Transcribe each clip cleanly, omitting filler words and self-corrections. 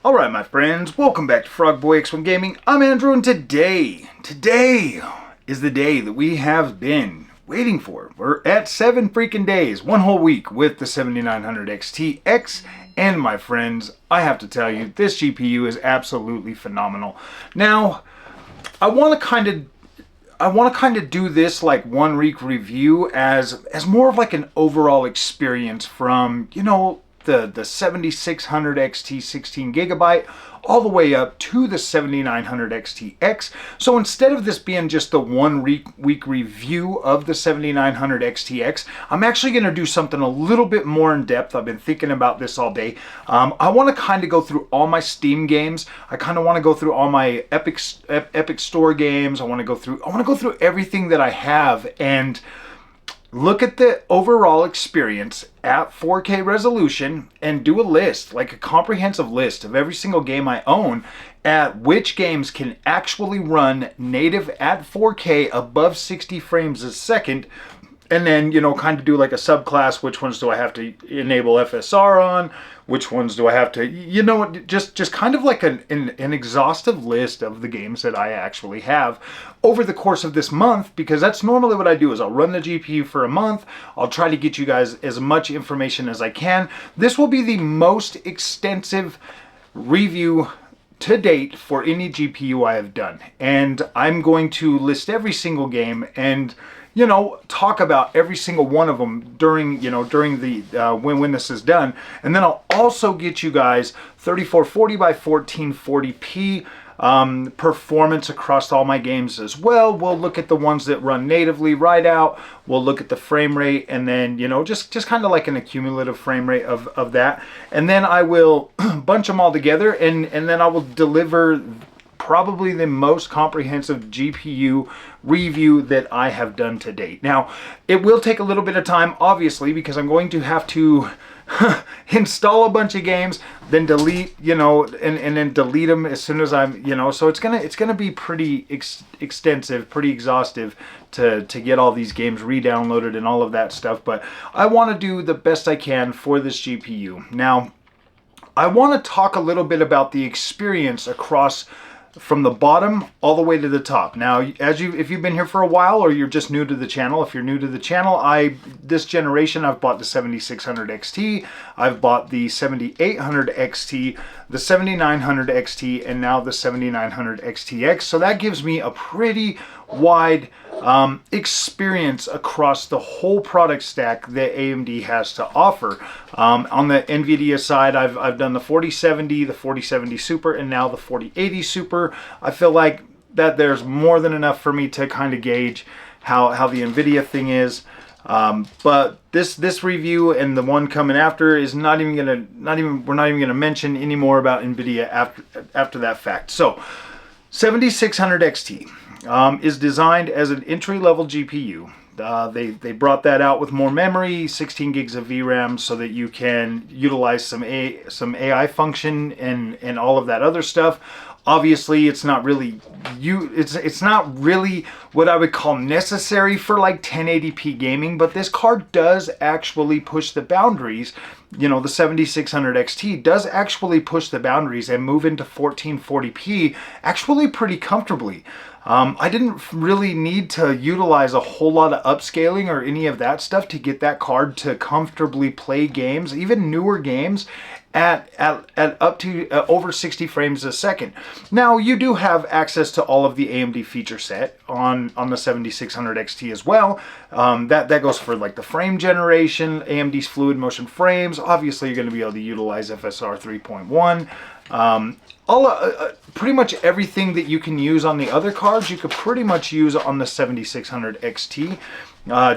Alright my friends, welcome back to Frogboy X1 Gaming. I'm Andrew, and today is the day that we have been waiting for. We're at 7 freaking days, one whole week with the 7900 XTX, and my friends, I have to tell you, this GPU is absolutely phenomenal. Now, I want to kind of do this like 1 week review as more of like an overall experience from, you know, the 7600 XT 16 gigabyte all the way up to the 7900 XTX. So instead of this being just the 1 week review of the 7900 XTX, I'm actually going to do something a little bit more in depth. I've been thinking about this all day. I want to kind of go through all my Steam games. I kind of want to go through all my Epic Store games. I want to go through everything that I have and look at the overall experience at 4K resolution and do a list, like a comprehensive list of every single game I own, at which games can actually run native at 4K above 60 frames a second. And then, you know, kind of do like a subclass, which ones do I have to enable FSR on? Which ones do I have to, you know, just kind of like an exhaustive list of the games that I actually have over the course of this month, because that's normally what I do is I'll run the GPU for a month. I'll try to get you guys as much information as I can. This will be the most extensive review to date for any GPU I have done. And I'm going to list every single game and, you know, talk about every single one of them during the when this is done. And then I'll also get you guys 3440 by 1440p performance across all my games as well. We'll look at the ones that run natively right out. We'll look at the frame rate, and then, you know, just kind of like an accumulative frame rate of that. And then I will bunch them all together, and then I will deliver probably the most comprehensive GPU review that I have done to date. Now, it will take a little bit of time, obviously, because I'm going to have to install a bunch of games, then delete, you know, and then delete them as soon as I'm, you know, so it's gonna be pretty extensive, pretty exhaustive to get all these games re-downloaded and all of that stuff. But I want to do the best I can for this GPU. Now, I want to talk a little bit about the experience across from the bottom all the way to the top. Now, if you've been here for a while, or you're just new to the channel, if you're new to the channel, this generation I've bought the 7600 XT, I've bought the 7800 XT, the 7900 XT, and now the 7900 XTX. So that gives me a pretty wide experience across the whole product stack that AMD has to offer. On the NVIDIA side, I've done the 4070, the 4070 Super, and now the 4080 Super. I feel like that there's more than enough for me to kind of gauge how the NVIDIA thing is. But this review and the one coming after is we're not even gonna mention any more about NVIDIA after that fact. So 7600 XT is designed as an entry-level GPU. They brought that out with more memory, 16 gigs of VRAM, so that you can utilize some AI function and all of that other stuff. Obviously, it's not really it's not really what I would call necessary for like 1080p gaming, but this card does actually push the boundaries. You know, the 7600 XT does actually push the boundaries and move into 1440p actually pretty comfortably. I didn't really need to utilize a whole lot of upscaling or any of that stuff to get that card to comfortably play games, even newer games, at up to over 60 frames a second. Now, you do have access to all of the AMD feature set on the 7600 XT as well. That goes for like the frame generation, AMD's fluid motion frames. Obviously, you're going to be able to utilize FSR 3.1. Pretty much everything that you can use on the other cards, you could pretty much use on the 7600 XT.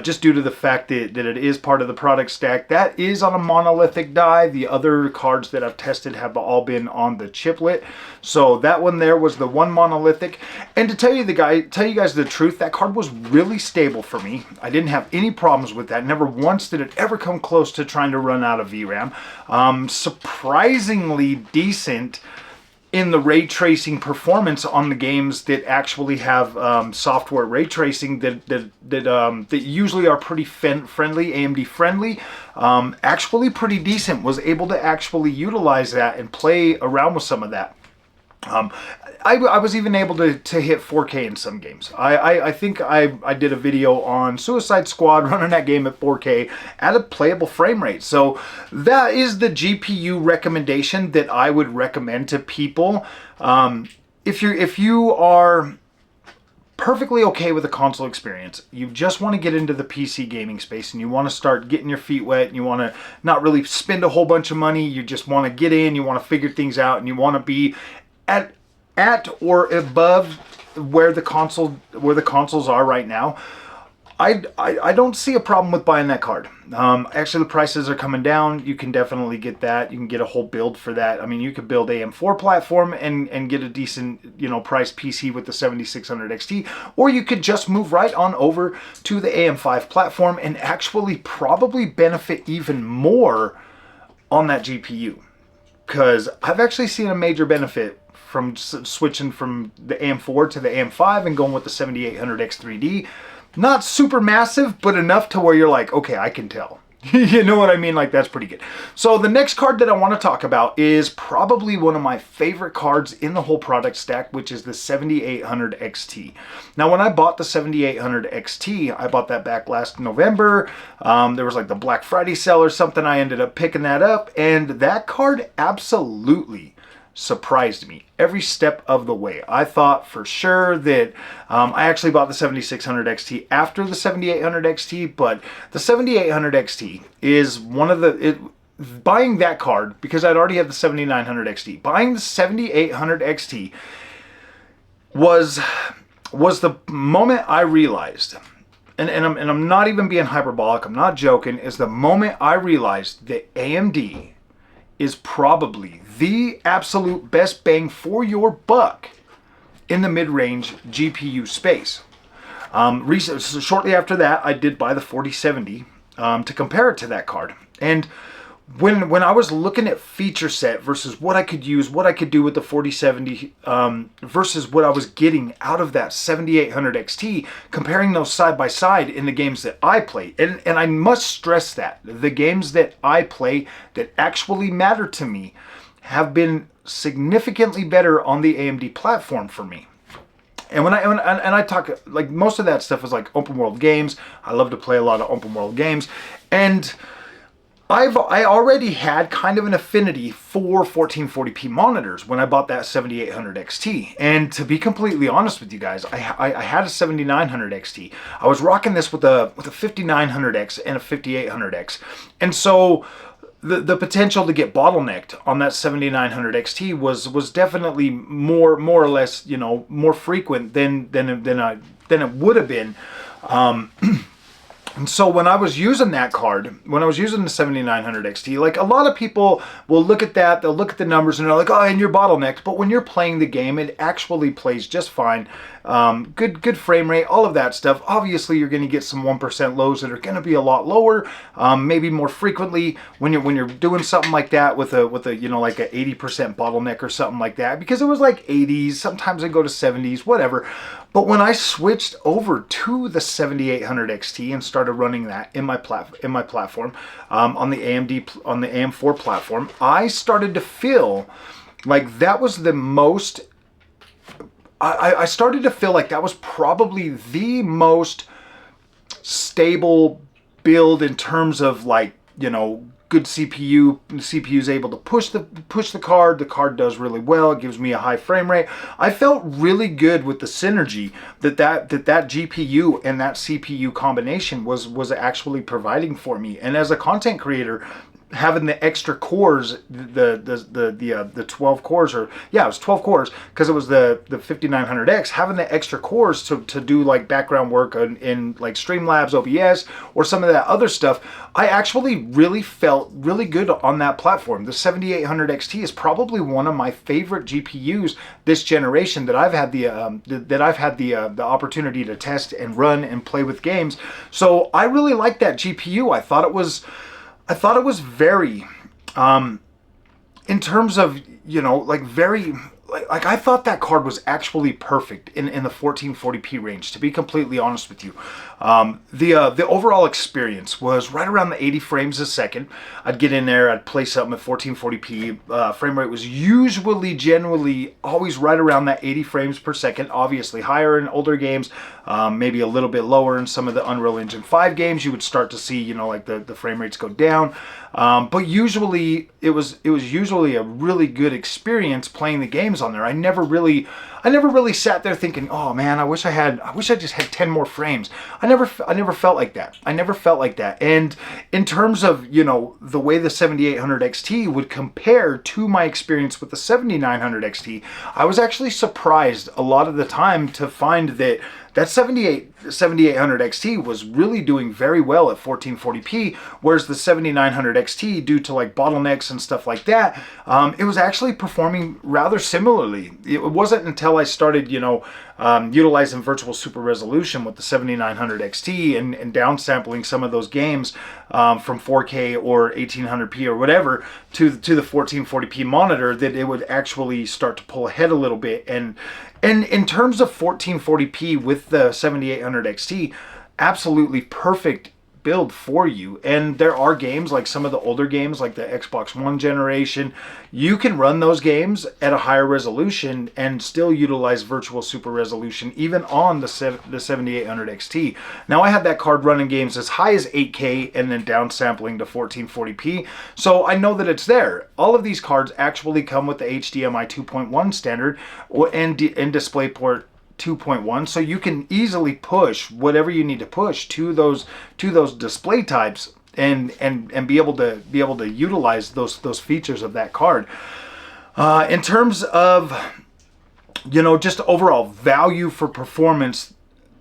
Just due to the fact that it is part of the product stack. That is on a monolithic die. The other cards that I've tested have all been on the chiplet. So that one there was the one monolithic. And to tell you guys the truth, that card was really stable for me. I didn't have any problems with that. Never once did it ever come close to trying to run out of VRAM. Surprisingly decent in the ray tracing performance on the games that actually have software ray tracing that usually are pretty friendly, AMD friendly, actually pretty decent. Was able to actually utilize that and play around with some of that. I was even able to hit 4K in some games. I think I did a video on Suicide Squad running that game at 4K at a playable frame rate. So that is the GPU recommendation that I would recommend to people. If you are perfectly okay with the console experience, you just want to get into the PC gaming space and you want to start getting your feet wet and you want to not really spend a whole bunch of money, you just want to get in, you want to figure things out, and you want to be at or above where the consoles are right now, I don't see a problem with buying that card. Actually, the prices are coming down. You can definitely get that. You can get a whole build for that. I mean, you could build AM4 platform and get a decent, price PC with the 7600 XT, or you could just move right on over to the AM5 platform and actually probably benefit even more on that GPU. Because I've actually seen a major benefit from switching from the AM4 to the AM5 and going with the 7800X 3D. Not super massive, but enough to where you're like, okay, I can tell. You know what I mean? Like, that's pretty good. So the next card that I want to talk about is probably one of my favorite cards in the whole product stack, which is the 7800 XT. Now, when I bought the 7800 XT, I bought that back last November. There was like the Black Friday sale or something. I ended up picking that up, and that card absolutely surprised me every step of the way. I thought for sure that I actually bought the 7600 XT after the 7800 XT, but the 7800 XT is one of buying that card, because I'd already had the 7900 XT, buying the 7800 XT was the moment I realized, and I'm not even being hyperbolic, I'm not joking, is the moment I realized that AMD is probably the absolute best bang for your buck in the mid-range GPU space. Shortly after that, I did buy the 4070 to compare it to that card. And when I was looking at feature set versus what I could use, what I could do with the 4070 versus what I was getting out of that 7800 XT, comparing those side by side in the games that I play, and I must stress that the games that I play that actually matter to me have been significantly better on the AMD platform for me. And when I talk, like, most of that stuff is like open world games. I love to play a lot of open world games, and I already had kind of an affinity for 1440p monitors when I bought that 7800 XT. And to be completely honest with you guys, I had a 7900 XT. I was rocking this with a 5900X and a 5800X. And so the potential to get bottlenecked on that 7900 XT was definitely more or less, more frequent than it would have been. And so when I was using that card, when I was using the 7900 XT, like, a lot of people will look at that, they'll look at the numbers and they're like, oh, and you're bottlenecked. But when you're playing the game, it actually plays just fine. Good frame rate, all of that stuff. Obviously, you're going to get some 1% lows that are going to be a lot lower, maybe more frequently when you're doing something like that with a like a 80% bottleneck or something like that, because it was like 80s, sometimes I go to 70s, whatever. But when I switched over to the 7800 XT and started running that in my platform on the AM4 platform, I started to feel like that was the most. I started to feel like that was probably the most stable build in terms of, like, good CPU. The CPU is able to push the card. The card does really well. It gives me a high frame rate. I felt really good with the synergy that GPU and that CPU combination was actually providing for me. And as a content creator, having the extra cores, the 12 cores, or yeah, it was 12 cores because it was the 5900X, having the extra cores to do like background work in like Streamlabs, OBS, or some of that other stuff, I actually really felt really good on that platform. The 7800 XT is probably one of my favorite GPUs this generation that I've had the opportunity to test and run and play with games. So I really like that GPU. I thought it was very, in terms of, like, very, like I thought that card was actually perfect in the 1440p range, to be completely honest with you. The overall experience was right around the 80 frames a second. I'd get in there, I'd play something at 1440p. Frame rate was usually, generally, always right around that 80 frames per second. Obviously higher in older games, maybe a little bit lower in some of the Unreal Engine 5 games. You would start to see, you know, like the frame rates go down. But usually it was usually a really good experience playing the games on there. I never really sat there thinking, oh man, I wish I just had 10 more frames. I never felt like that. I never felt like that. And in terms of, you know, the way the 7800 XT would compare to my experience with the 7900 XT, I was actually surprised a lot of the time to find that 7800 XT was really doing very well at 1440p, whereas the 7900 XT, due to like bottlenecks and stuff like that, it was actually performing rather similarly. It wasn't until I started, you know, utilizing virtual super resolution with the 7900 XT and downsampling some of those games from 4K or 1800p or whatever to the 1440p monitor, that it would actually start to pull ahead a little bit. And in terms of 1440p with the 7800 XT, absolutely perfect build for you. And there are games, like some of the older games like the Xbox One generation, you can run those games at a higher resolution and still utilize virtual super resolution even on the 7800 XT. Now I had that card running games as high as 8K and then downsampling to 1440p, so I know that it's there. All of these cards actually come with the HDMI 2.1 standard and DisplayPort 2.1, so you can easily push whatever you need to push to those display types and be able to utilize those features of that card. In terms of, you know, just overall value for performance,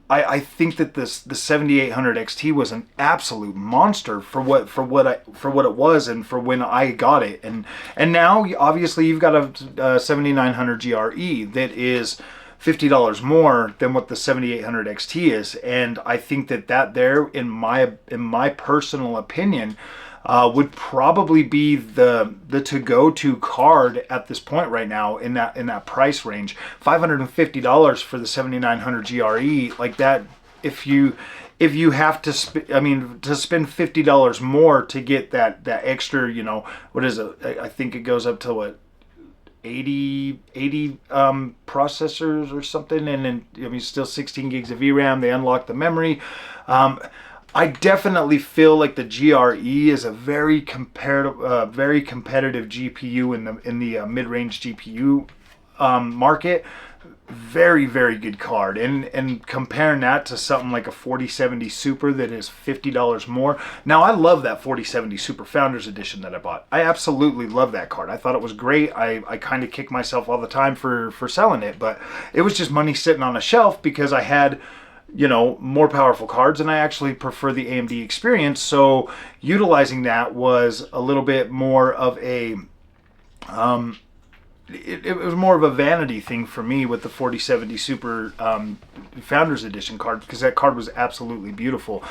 I think that the 7800 XT was an absolute monster for what it was and for when I got it. And now obviously you've got a 7900 GRE that is $50 more than what the 7800 XT is, and I think that there, in my personal opinion, would probably be the to-go-to card at this point right now in that price range. $550 for the 7900 GRE, like that. If you have to spend $50 more to get that extra, you know, what is it? I think it goes up to what, 80 processors or something, and then, I mean, still 16 gigs of VRAM. They unlock the memory. I definitely feel like the GRE is a very competitive GPU in the mid-range GPU market. Very, very good card, and comparing that to something like a 4070 Super that is $50 more. Now, I love that 4070 Super Founders Edition that I bought. I absolutely love that card. I thought it was great. I kind of kick myself all the time for selling it, but it was just money sitting on a shelf because I had, you know, more powerful cards, and I actually prefer the AMD experience. So utilizing that was a little bit more of a it was more of a vanity thing for me with the 4070 Super Founders Edition card, because that card was absolutely beautiful.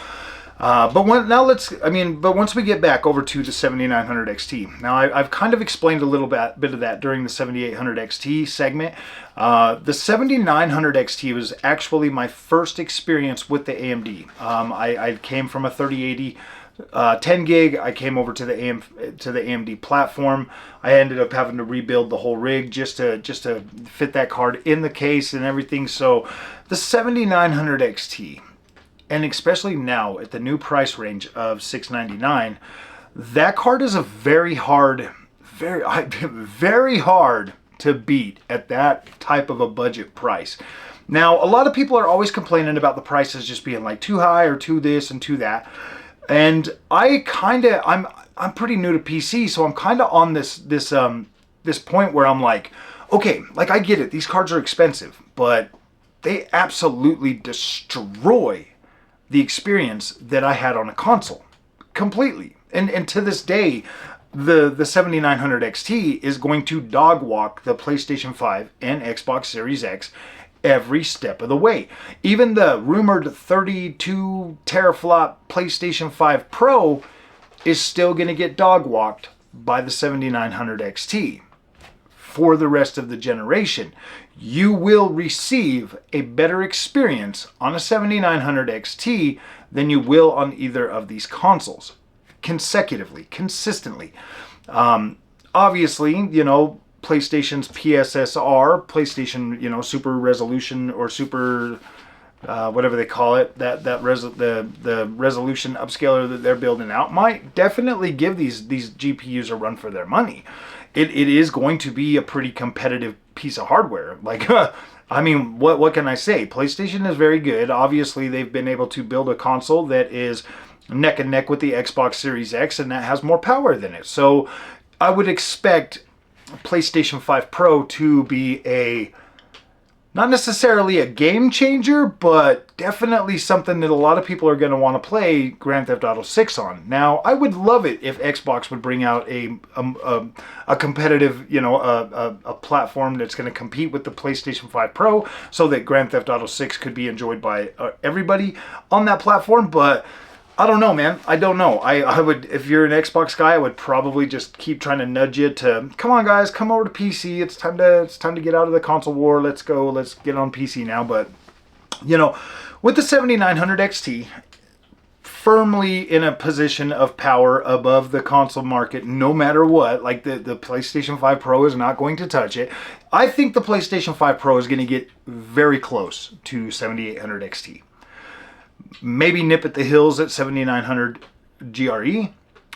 But once we get back over to the 7900 XT, now I've kind of explained a little bit of that during the 7800 XT segment. The 7900 XT was actually my first experience with the AMD. I came from a 3080 10 gig. I came over to the AMD platform. I ended up having to rebuild the whole rig just to fit that card in the case and everything. So the 7900 XT, and especially now at the new price range of $699, that card is a very hard to beat at that type of a budget price. Now, a lot of people are always complaining about the prices just being like too high or too this and too that. And I'm pretty new to PC, so I'm kind of on this point where I'm like, okay, like I get it, these cards are expensive, but they absolutely destroy the experience that I had on a console completely. And to this day, the 7900 XT is going to dog walk the PlayStation 5 and Xbox Series X every step of the way. Even the rumored 32 teraflop PlayStation 5 Pro is still going to get dog walked by the 7900 XT for the rest of the generation. You will receive a better experience on a 7900 XT than you will on either of these consoles consecutively, consistently. Obviously, you know, PlayStation's PSSR, PlayStation, you know, super resolution or super whatever they call it, the resolution upscaler that they're building out might definitely give these GPUs a run for their money. It is going to be a pretty competitive piece of hardware. Like, I mean, what can I say? PlayStation is very good. Obviously, they've been able to build a console that is neck and neck with the Xbox Series X, and that has more power than it. So I would expect PlayStation 5 Pro to be not necessarily a game changer, but definitely something that a lot of people are going to want to play Grand Theft Auto 6 on. Now, I would love it if Xbox would bring out a competitive, you know, a platform that's going to compete with the PlayStation 5 Pro so that Grand Theft Auto 6 could be enjoyed by everybody on that platform, but I don't know, man. I don't know. I would, if you're an Xbox guy, I would probably just keep trying to nudge you to, come on, guys, come over to PC. It's time to get out of the console war. Let's go. Let's get on PC now. But, you know, with the 7900 XT firmly in a position of power above the console market, no matter what, like the PlayStation 5 Pro is not going to touch it. I think the PlayStation 5 Pro is going to get very close to 7800 XT. Maybe nip at the hills at 7900 GRE,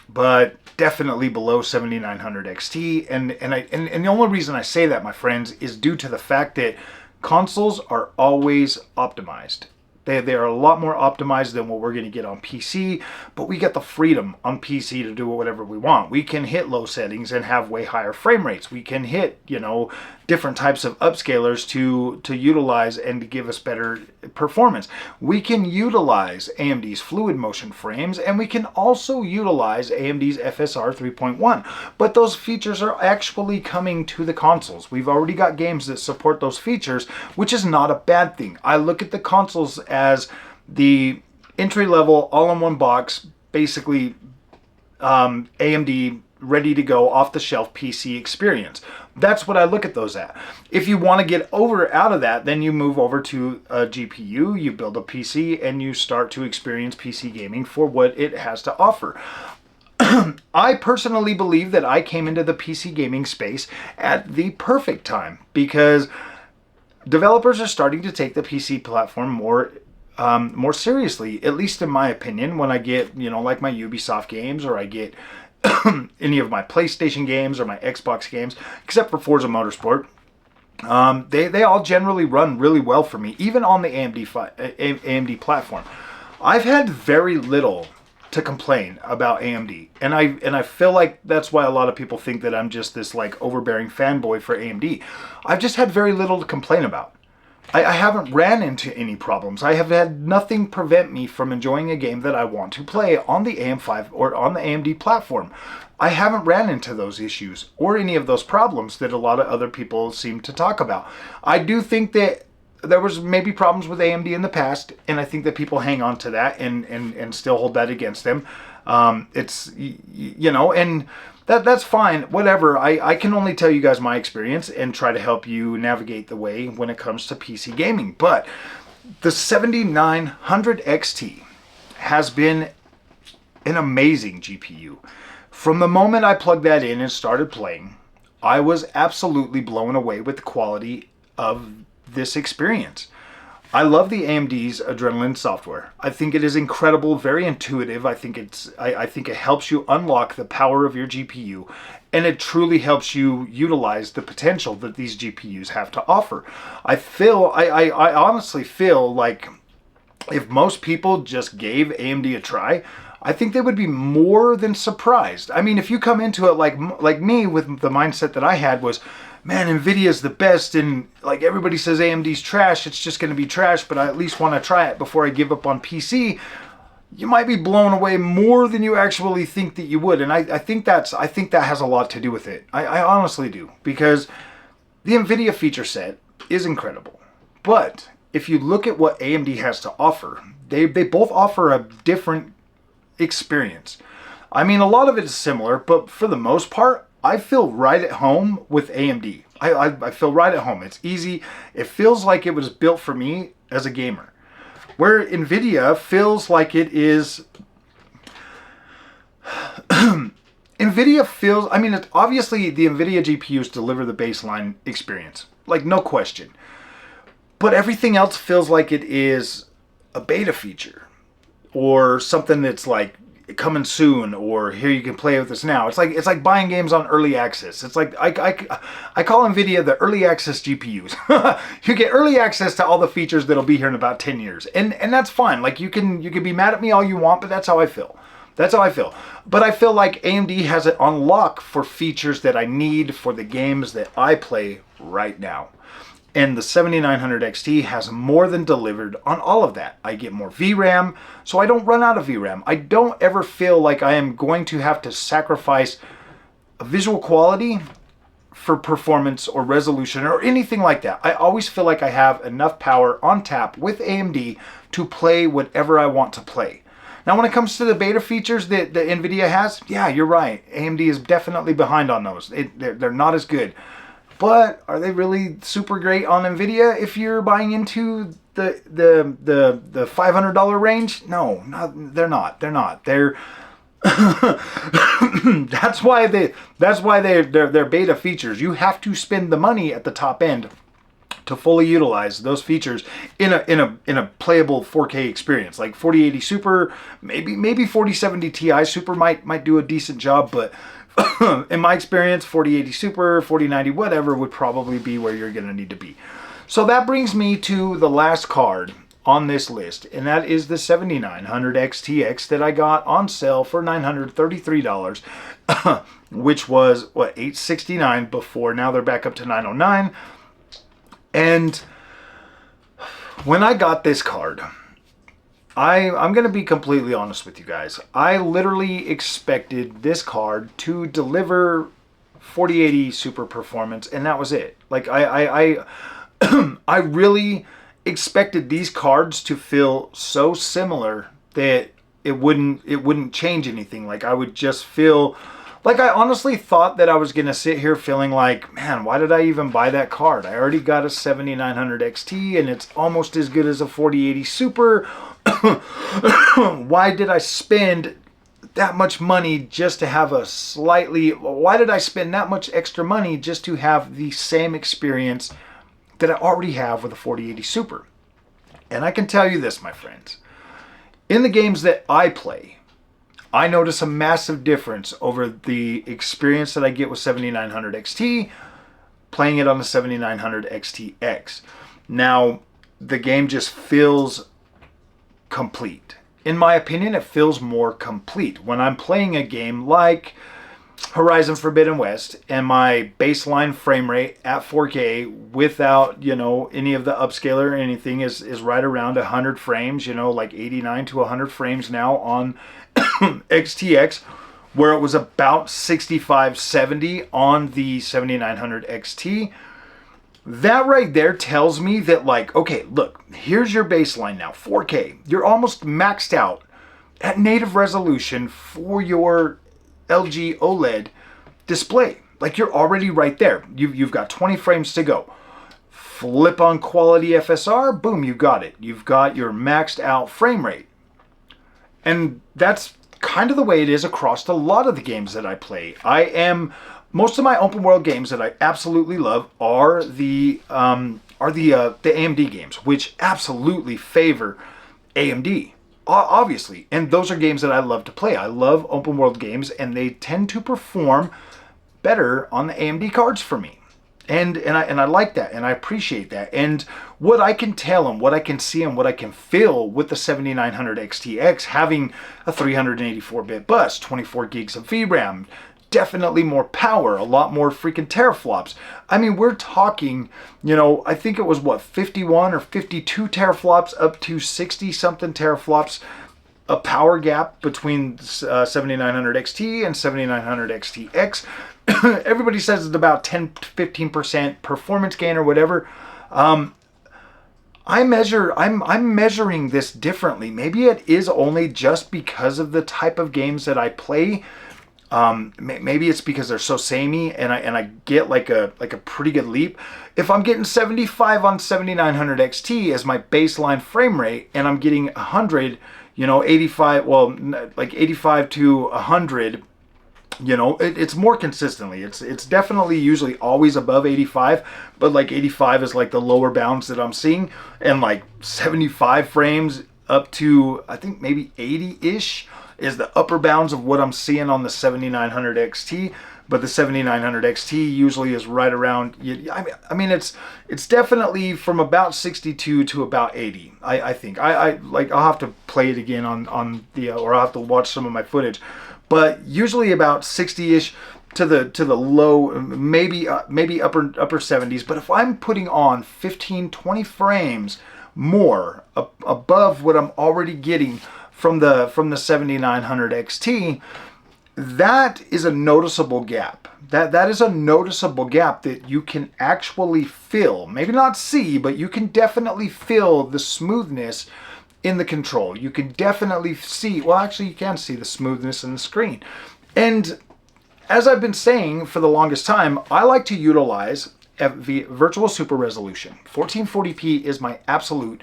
but definitely below 7900 XT. And the only reason I say that, my friends, is due to the fact that consoles are always optimized. They are a lot more optimized than what we're going to get on PC, but we get the freedom on PC to do whatever we want. We can hit low settings and have way higher frame rates. We can hit, you know, different types of upscalers to utilize and to give us better performance. We can utilize AMD's fluid motion frames, and we can also utilize AMD's FSR 3.1. But those features are actually coming to the consoles. We've already got games that support those features, which is not a bad thing. I look at the consoles as the entry-level, all-in-one box, basically AMD ready to go off-the-shelf PC experience. That's what I look at those at. If you want to get out of that, then you move over to a GPU, you build a PC, and you start to experience PC gaming for what it has to offer. I personally believe that I came into the PC gaming space at the perfect time, because developers are starting to take the PC platform more seriously, at least in my opinion. When I get, you know, like my Ubisoft games, or I get any of my PlayStation games or my Xbox games, except for Forza Motorsport, they all generally run really well for me, even on the AMD platform. I've had very little to complain about AMD, and I feel like that's why a lot of people think that I'm just this like overbearing fanboy for AMD. I've just had very little to complain about. I haven't ran into any problems. I have had nothing prevent me from enjoying a game that I want to play on the AM5 or on the AMD platform. I haven't ran into those issues or any of those problems that a lot of other people seem to talk about. I do think that there was maybe problems with AMD in the past, and I think that people hang on to that and still hold that against them. It's, you know, and that's fine, whatever. I can only tell you guys my experience and try to help you navigate the way when it comes to PC gaming. But the 7900 XT has been an amazing GPU. From the moment I plugged that in and started playing, I was absolutely blown away with the quality of this experience. I love the AMD's Adrenalin software. I think it is incredible, very intuitive. I think it helps you unlock the power of your GPU, and it truly helps you utilize the potential that these GPUs have to offer. I honestly feel like if most people just gave AMD a try, I think they would be more than surprised. I mean, if you come into it like me, with the mindset that I had was, man, NVIDIA's the best, and like everybody says AMD's trash, it's just going to be trash, but I at least want to try it before I give up on PC, you might be blown away more than you actually think that you would. And I think that has a lot to do with it. I honestly do, because the NVIDIA feature set is incredible. But if you look at what AMD has to offer, they both offer a different experience. I mean, a lot of it is similar, but for the most part, I feel right at home with AMD. I feel right at home. It's easy. It feels like it was built for me as a gamer. Where NVIDIA feels like it is... NVIDIA feels... I mean, obviously the NVIDIA GPUs deliver the baseline experience. Like, no question. But everything else feels like it is a beta feature. Or something that's like coming soon, or here you can play with this now. It's like buying games on early access. It's like I call NVIDIA the early access GPUs. You get early access to all the features that'll be here in about 10 years. And that's fine. Like, you can be mad at me all you want, but that's how I feel. That's how I feel. But I feel like AMD has it on lock for features that I need for the games that I play right now. And the 7900 XT has more than delivered on all of that. I get more VRAM, so I don't run out of VRAM. I don't ever feel like I am going to have to sacrifice a visual quality for performance or resolution or anything like that. I always feel like I have enough power on tap with AMD to play whatever I want to play. Now, when it comes to the beta features that NVIDIA has, yeah, you're right. AMD is definitely behind on those. They're not as good. But are they really super great on NVIDIA if you're buying into the $500 range? No, they're not. They're not. They're that's why they're beta features. You have to spend the money at the top end to fully utilize those features in a playable 4K experience. Like 4080 Super, maybe 4070 Ti Super might do a decent job, but in my experience, 4080 Super, 4090, whatever would probably be where you're going to need to be. So that brings me to the last card on this list, and that is the 7900 XTX that I got on sale for $933, which was, what, $869 before. Now they're back up to $909. And when I got this card, I'm going to be completely honest with you guys. I literally expected this card to deliver 4080 Super performance, and that was it. Like, I really expected these cards to feel so similar that it wouldn't change anything. Like, I would just feel... Like, I honestly thought that I was going to sit here feeling like, man, why did I even buy that card? I already got a 7900 XT, and it's almost as good as a 4080 Super. Why did I spend that much money just to have a slightly... Why did I spend that much extra money just to have the same experience that I already have with a 4080 Super? And I can tell you this, my friends. In the games that I play, I notice a massive difference over the experience that I get with 7900 XT playing it on the 7900 XTX. Now, the game just feels complete. In my opinion, it feels more complete. When I'm playing a game like Horizon Forbidden West and my baseline frame rate at 4K without, any of the upscaler or anything is right around 100 frames, like 89 to 100 frames now on XTX, where it was about 65, 70 on the 7900 XT. That right there tells me that, like, okay, look, here's your baseline now, 4K. You're almost maxed out at native resolution for your LG OLED display. Like, you're already right there. You've got 20 frames to go. Flip on quality FSR, boom, you got it. You've got your maxed out frame rate. And that's kind of the way it is across a lot of the games that I play. Most of my open world games that I absolutely love are the AMD games, which absolutely favor AMD, obviously. And those are games that I love to play. I love open world games, and they tend to perform better on the AMD cards for me. And I like that, and I appreciate that. And what I can tell and what I can see and what I can feel with the 7900 XTX having a 384-bit bus, 24 gigs of VRAM, definitely more power, a lot more freaking teraflops. I mean, we're talking, I think it was 51 or 52 teraflops up to 60-something teraflops, a power gap between 7900 XT and 7900 XTX. Everybody says it's about 10 to 15% performance gain or whatever. I'm measuring this differently. Maybe it is only just because of the type of games that I play. Maybe it's because they're so samey, and I get like a pretty good leap. If I'm getting 75 on 7900 XT as my baseline frame rate, and I'm getting 100, 85, well, like 85 to 100, it's more consistently. It's definitely usually always above 85, but like 85 is like the lower bounds that I'm seeing, and like 75 frames up to I think maybe 80-ish is the upper bounds of what I'm seeing on the 7900 XT. But the 7900 XT usually is right around, I mean it's definitely from about 62 to about 80. I think I'll have to play it again on the or I'll have to watch some of my footage, but usually about 60-ish to the low, maybe upper 70s. But if I'm putting on 15-20 frames more above what I'm already getting from the 7900 XT, that is a noticeable gap. That is a noticeable gap that you can actually feel. Maybe not see, but you can definitely feel the smoothness in the control. You can definitely see, well, actually you can see the smoothness in the screen. And as I've been saying for the longest time, I like to utilize virtual super resolution. 1440p is my absolute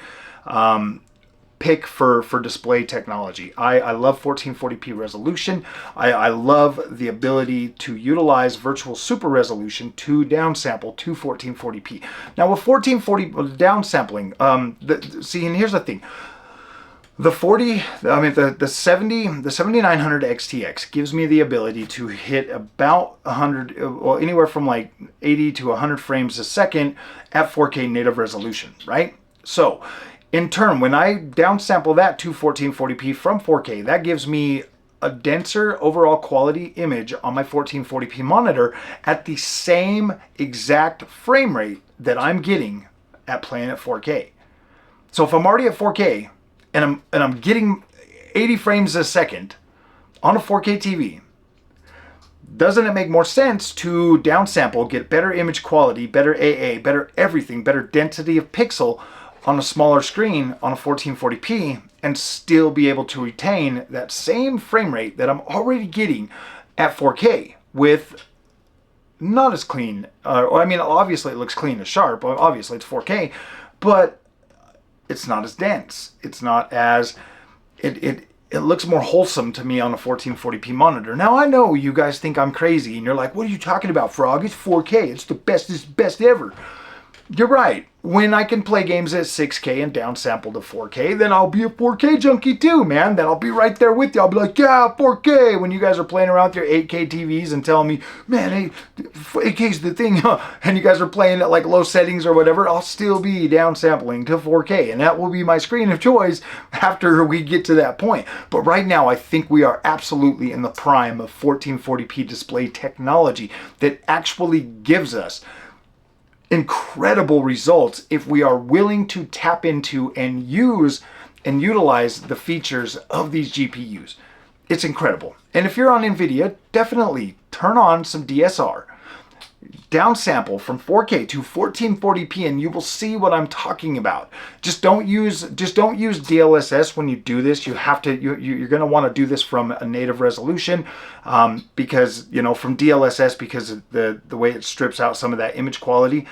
pick for display technology. I love 1440p resolution. I love the ability to utilize virtual super resolution to downsample to 1440p. Now with 1440 downsampling, see, and here's the thing. The 7900 XTX gives me the ability to hit about 100, well, anywhere from like 80 to 100 frames a second at 4K native resolution, right? So in turn, when I downsample that to 1440p from 4K, that gives me a denser overall quality image on my 1440p monitor at the same exact frame rate that I'm getting at playing at 4K. So if I'm already at 4K and I'm getting 80 frames a second on a 4K TV, doesn't it make more sense to downsample, get better image quality, better AA, better everything, better density of pixel on a smaller screen on a 1440p and still be able to retain that same frame rate that I'm already getting at 4K with not as clean, I mean, obviously it looks clean and sharp, obviously it's 4K, but it's not as dense. It's not as, it looks more wholesome to me on a 1440p monitor. Now I know you guys think I'm crazy and you're like, what are you talking about, Frog? It's 4K, it's the best ever. You're right. When I can play games at 6K and downsample to 4K, then I'll be a 4K junkie too, man. Then I'll be right there with you. I'll be like, yeah, 4K. When you guys are playing around with your 8K TVs and telling me, man, hey, 8K's the thing, huh? And you guys are playing at like low settings or whatever, I'll still be downsampling to 4K. And that will be my screen of choice after we get to that point. But right now, I think we are absolutely in the prime of 1440p display technology that actually gives us incredible results if we are willing to tap into and use and utilize the features of these GPUs. It's incredible. And if you're on NVIDIA, definitely turn on some DSR. Downsample from 4K to 1440p and you will see what I'm talking about. Just don't use DLSS when you do this. You have to, you're going to want to do this from a native resolution because, from DLSS, because of the way it strips out some of that image quality.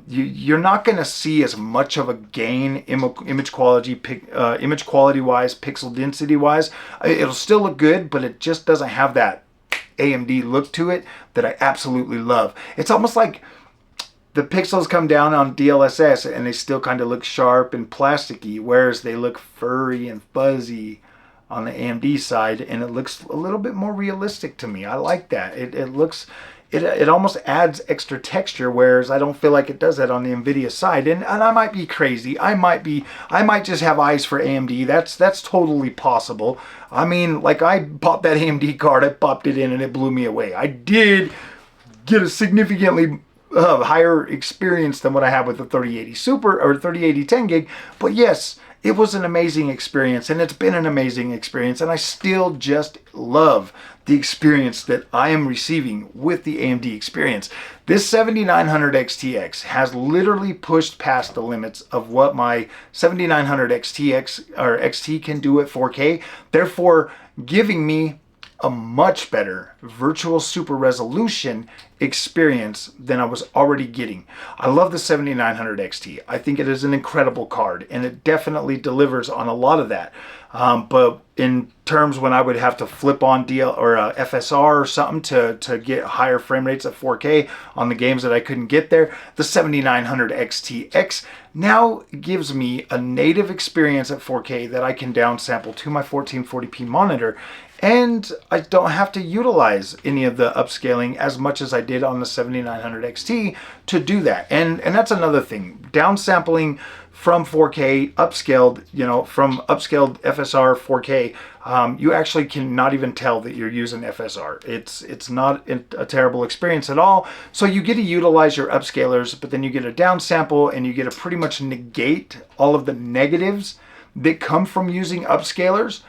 You're not going to see as much of a gain image quality wise, pixel density wise. It'll still look good, but it just doesn't have that AMD look to it that I absolutely love. It's almost like the pixels come down on DLSS and they still kind of look sharp and plasticky, whereas they look furry and fuzzy on the AMD side, and it looks a little bit more realistic to me. I like that. It almost adds extra texture, whereas I don't feel like it does that on the NVIDIA side. And I might be crazy. I might just have eyes for AMD. That's totally possible. I mean, like I bought that AMD card, I popped it in and it blew me away. I did get a significantly higher experience than what I have with the 3080 Super or 3080 10 gig. But yes, it was an amazing experience, and it's been an amazing experience, and I still just love the experience that I am receiving with the AMD experience. This 7900 XTX has literally pushed past the limits of what my 7900 XTX or XT can do at 4K, therefore giving me a much better virtual super resolution experience than I was already getting. I love the 7900 XT. I think it is an incredible card, and it definitely delivers on a lot of that. But in terms when I would have to flip on DL or FSR or something to get higher frame rates at 4K on the games that I couldn't get there, the 7900 XTX now gives me a native experience at 4K that I can downsample to my 1440p monitor, and I don't have to utilize any of the upscaling as much as I did on the 7900 XT to do that. And that's another thing. Downsampling from 4K, upscaled, you know, from upscaled FSR 4K, you actually cannot even tell that you're using FSR. It's not a terrible experience at all. So you get to utilize your upscalers, but then you get a downsample and you get to pretty much negate all of the negatives that come from using upscalers,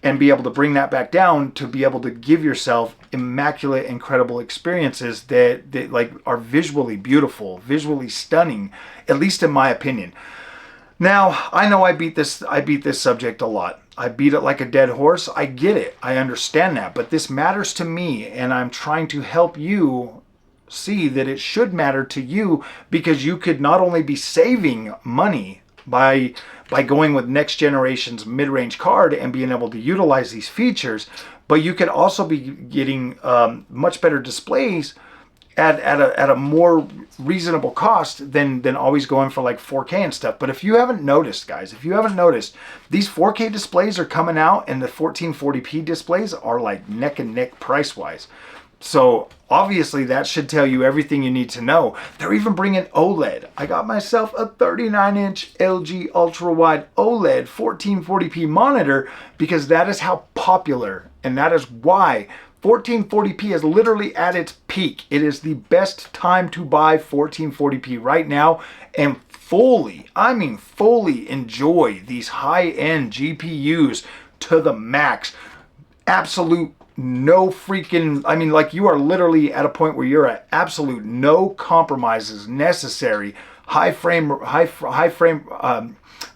and be able to bring that back down to be able to give yourself immaculate, incredible experiences that like are visually beautiful, visually stunning, at least in my opinion. Now, I know I beat this subject a lot. I beat it like a dead horse. I get it. I understand that. But this matters to me, and I'm trying to help you see that it should matter to you, because you could not only be saving money by going with next generation's mid-range card and being able to utilize these features, but you could also be getting much better displays at a more reasonable cost than always going for like 4K and stuff. But if you haven't noticed, guys, if you haven't noticed, these 4K displays are coming out and the 1440p displays are like neck and neck price-wise. So obviously that should tell you everything you need to know. They're even bringing OLED. I got myself a 39-inch LG ultra-wide OLED 1440p monitor because that is how popular, and that is why 1440p is literally at its peak. It is the best time to buy 1440p right now and fully, I mean fully enjoy these high-end GPUs to the max. Absolute no freaking, I mean, like, you are literally at a point where you're at absolute no compromises necessary, high frame rate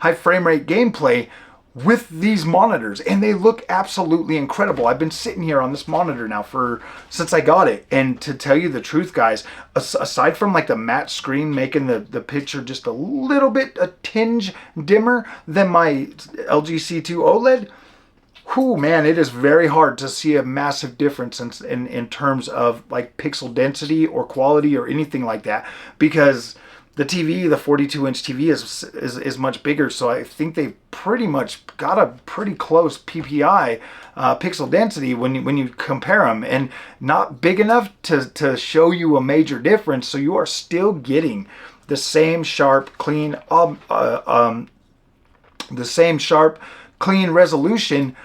gameplay with these monitors, and they look absolutely incredible. I've been sitting here on this monitor now since I got it, and to tell you the truth, guys, aside from like the matte screen making the picture just a little bit, a tinge dimmer than my LG C2 OLED, whew, man, it is very hard to see a massive difference in terms of like pixel density or quality or anything like that, because the TV, the 42-inch TV is much bigger. So I think they've pretty much got a pretty close PPI pixel density when you compare them, and not big enough to show you a major difference. So you are still getting the same sharp, clean, clean resolution,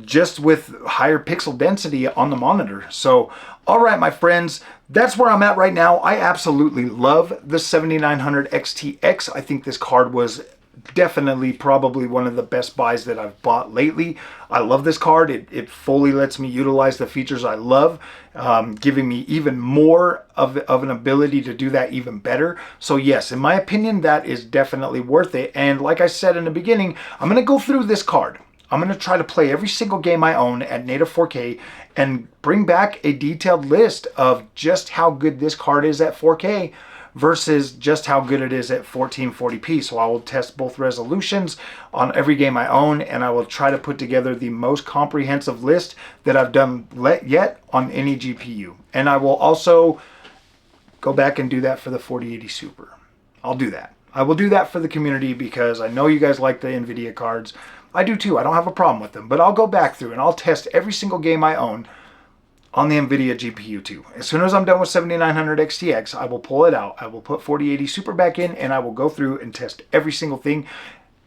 just with higher pixel density on the monitor. So, all right, my friends, that's where I'm at right now. I absolutely love the 7900 XTX. I think this card was definitely probably one of the best buys that I've bought lately. I love this card. It fully lets me utilize the features I love, giving me even more of an ability to do that even better. So yes, in my opinion, that is definitely worth it. And like I said in the beginning, I'm going to go through this card. I'm going to try to play every single game I own at native 4K and bring back a detailed list of just how good this card is at 4K versus just how good it is at 1440p. So I will test both resolutions on every game I own, and I will try to put together the most comprehensive list that I've done yet on any GPU. And I will also go back and do that for the 4080 Super. I'll do that. I will do that for the community because I know you guys like the NVIDIA cards. I do too. I don't have a problem with them, but I'll go back through and I'll test every single game I own on the NVIDIA GPU too. As soon as I'm done with 7900 XTX, I will pull it out. I will put 4080 Super back in, and I will go through and test every single thing,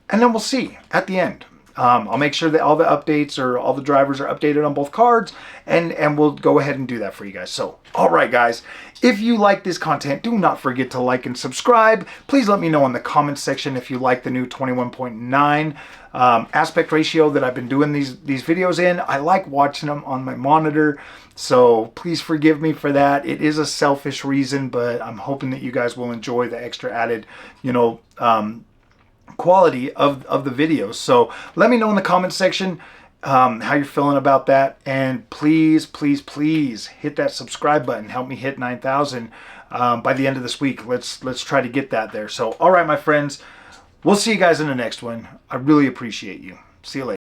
and then we'll see at the end. I'll make sure that all the updates or all the drivers are updated on both cards, and we'll go ahead and do that for you guys. So, all right, guys, if you like this content, do not forget to like and subscribe. Please let me know in the comments section if you like the new 21.9 aspect ratio that I've been doing these videos in. I like watching them on my monitor, so please forgive me for that. It is a selfish reason, but I'm hoping that you guys will enjoy the extra added, quality of the videos. So let me know in the comments section how you're feeling about that. And please, please, please hit that subscribe button. Help me hit 9,000 by the end of this week. Let's try to get that there. So, all right, my friends, we'll see you guys in the next one. I really appreciate you. See you later.